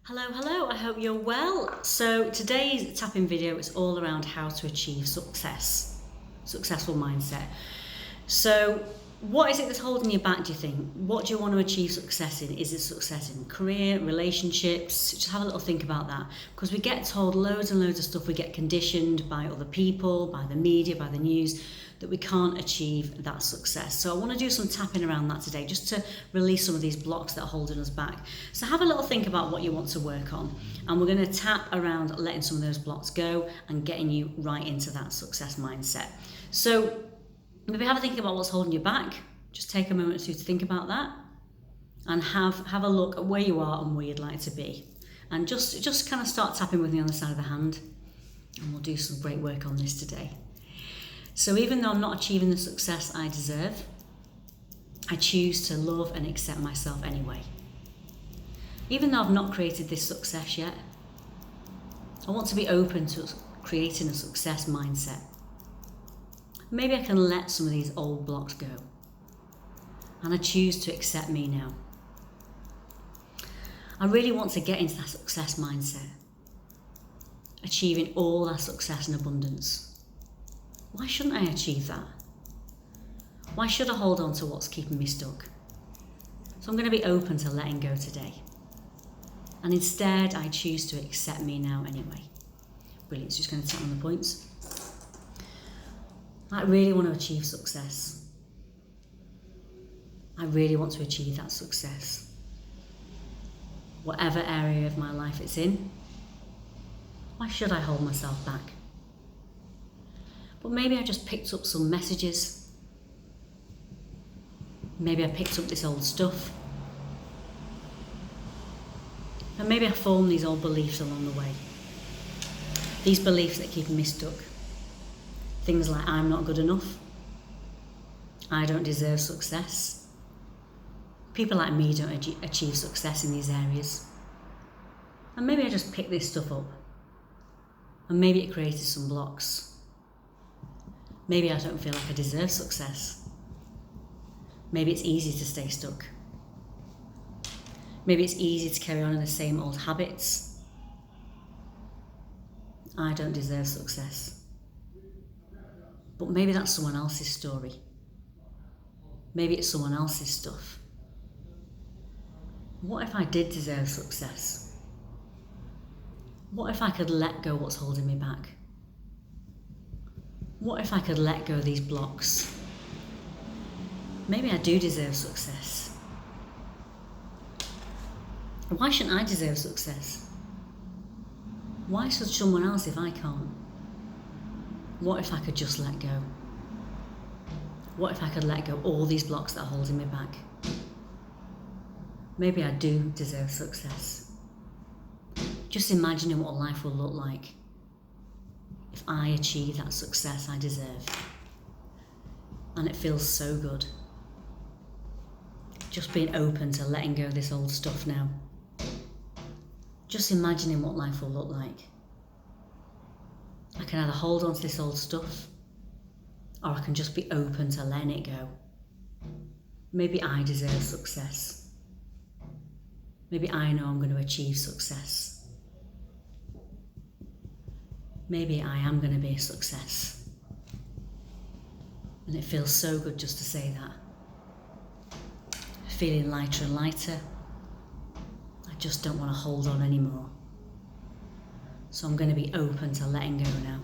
Hello, I hope you're well. So today's tapping video is all around how to achieve successful mindset. So what is it that's holding you back, do you think? What do you want to achieve success in? Is it success in career, relationships? Just have a little think about that, because we get told loads and loads of stuff. We get conditioned by other people, by the media, by the news, that we can't achieve that success. So I want to do some tapping around that today, just to release some of these blocks that are holding us back. So have a little think about what you want to work on, and we're going to tap around letting some of those blocks go and getting you right into that success mindset. So maybe have a think about what's holding you back. Just take a moment or two to think about that, and have a look at where you are and where you'd like to be. And just kind of start tapping with me on the side of the hand, and we'll do some great work on this today. So even though I'm not achieving the success I deserve, I choose to love and accept myself anyway. Even though I've not created this success yet, I want to be open to creating a success mindset. Maybe I can let some of these old blocks go, and I choose to accept me now. I really want to get into that success mindset, achieving all that success and abundance. Why shouldn't I achieve that? Why should I hold on to what's keeping me stuck? So I'm going to be open to letting go today. And instead, I choose to accept me now anyway. Brilliant. So just going to tap on the points. I really want to achieve success. I really want to achieve that success. Whatever area of my life it's in, why should I hold myself back? But maybe I just picked up some messages. Maybe I picked up this old stuff. And maybe I formed these old beliefs along the way. These beliefs that keep me stuck. Things like I'm not good enough. I don't deserve success. People like me don't achieve success in these areas. And maybe I just picked this stuff up. And maybe it created some blocks. Maybe I don't feel like I deserve success. Maybe it's easy to stay stuck. Maybe it's easy to carry on in the same old habits. I don't deserve success. But maybe that's someone else's story. Maybe it's someone else's stuff. What if I did deserve success? What if I could let go what's holding me back? What if I could let go of these blocks? Maybe I do deserve success. Why shouldn't I deserve success? Why should someone else if I can't? What if I could just let go? What if I could let go all these blocks that are holding me back? Maybe I do deserve success. Just imagining what life will look like if I achieve that success I deserve. And it feels so good. Just being open to letting go of this old stuff now. Just imagining what life will look like. I can either hold on to this old stuff, or I can just be open to letting it go. Maybe I deserve success. Maybe I know I'm going to achieve success. Maybe I am going to be a success. And it feels so good just to say that. Feeling lighter and lighter. I just don't want to hold on anymore. So I'm going to be open to letting go now.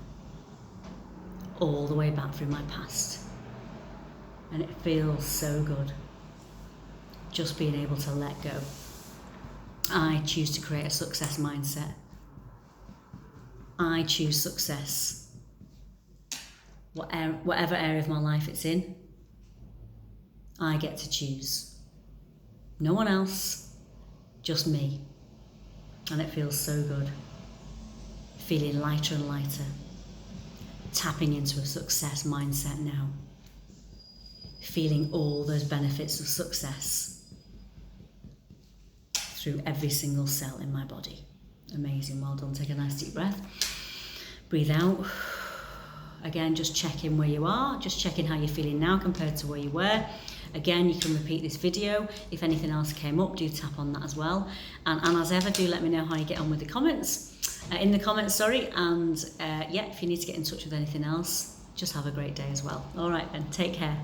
All the way back through my past. And it feels so good. Just being able to let go. I choose to create a success mindset. I choose success. Whatever area of my life it's in, I get to choose. No one else, just me. And it feels so good. Feeling lighter and lighter. Tapping into a success mindset now. Feeling all those benefits of success through every single cell in my body. Amazing, well done. Take a nice deep breath. Breathe out. again, just check in where you are, just check in how you're feeling now compared to where you were. Again, you can repeat this video. If anything else came up, do tap on that as well. And as ever, do let me know how you get on with the comments, in the comments, and yeah, if you need to get in touch with anything else, just have a great day as well. All right then, take care.